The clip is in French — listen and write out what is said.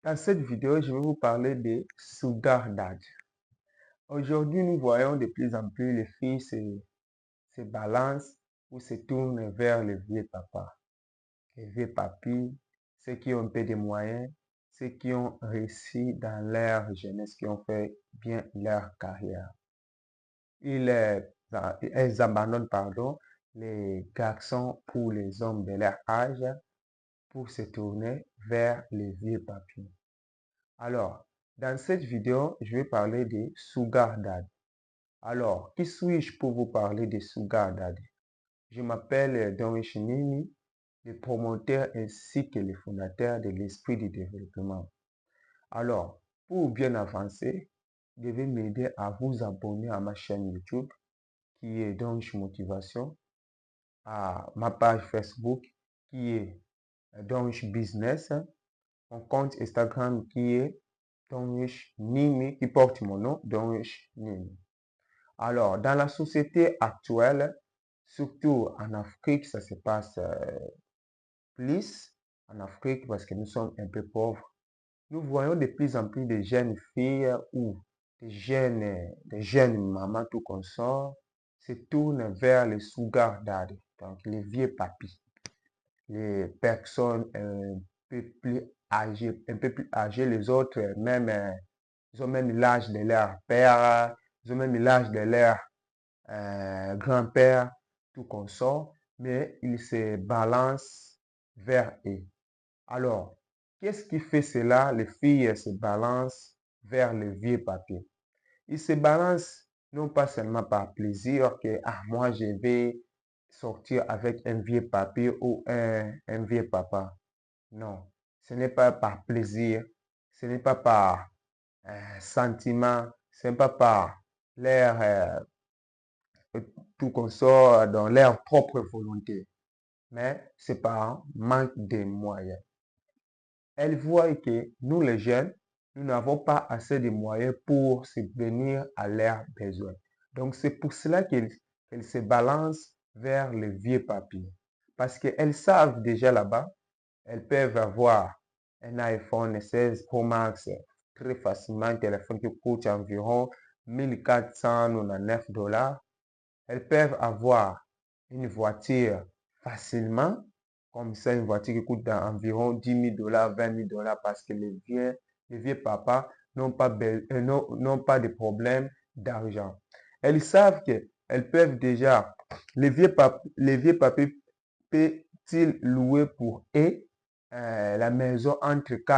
Dans cette vidéo, je vais vous parler de Sugar Daddy. Aujourd'hui, nous voyons de plus en plus les filles se balancent ou se tournent vers les vieux papas, les vieux papis, ceux qui ont un peu de moyens, ceux qui ont réussi dans leur jeunesse, qui ont fait bien leur carrière. Elles abandonnent, les garçons ou les hommes de leur âge pour se tourner vers les vieux papis. Alors, dans cette vidéo, je vais parler de Sugar Daddy. Alors, qui suis-je pour vous parler de Sugar Daddy? Je m'appelle Donrish Nini, le promoteur ainsi que le fondateur de l'Esprit du développement. Alors, pour bien avancer, vous devez m'aider à vous abonner à ma chaîne YouTube qui est Donrish Motivation, à ma page Facebook qui est Donrish Business, mon compte Instagram qui est Donrish Nimi, qui porte mon nom, Donrish Nimi. Alors, dans la société actuelle, surtout en Afrique, ça se passe plus en Afrique parce que nous sommes un peu pauvres. Nous voyons de plus en plus de jeunes filles ou des jeunes mamans tout consort se tournent vers les sugar daddy, donc les vieux papis, les personnes un peu plus âgées, les autres même ils ont même l'âge de leur père, ils ont même l'âge de leur grand-père, tout consort, mais ils se balancent vers eux. Alors, qu'est-ce qui fait cela? Les filles se balancent vers le vieux papier. Ils se balancent non pas seulement par plaisir que moi je vais sortir avec un vieux papier ou un vieux papa. Non, ce n'est pas par plaisir, ce n'est pas par sentiment, ce n'est pas par leur tout consort dans leur propre volonté, mais c'est par manque de moyens. Elles voient que nous les jeunes, nous n'avons pas assez de moyens pour subvenir à leurs besoins. Donc c'est pour cela qu'elles se balancent vers le vieux papier. Parce qu'elles savent déjà là-bas, elles peuvent avoir un iPhone 16 Pro Max très facilement, un téléphone qui coûte environ 1499 $. Elles peuvent avoir une voiture facilement, comme ça, une voiture qui coûte environ 10 000 $, 20 000 $ parce que les vieux papas n'ont pas de problème d'argent. Elles savent qu'elles peuvent déjà, les vieux papiers peuvent-ils louer pour eux la maison entre 4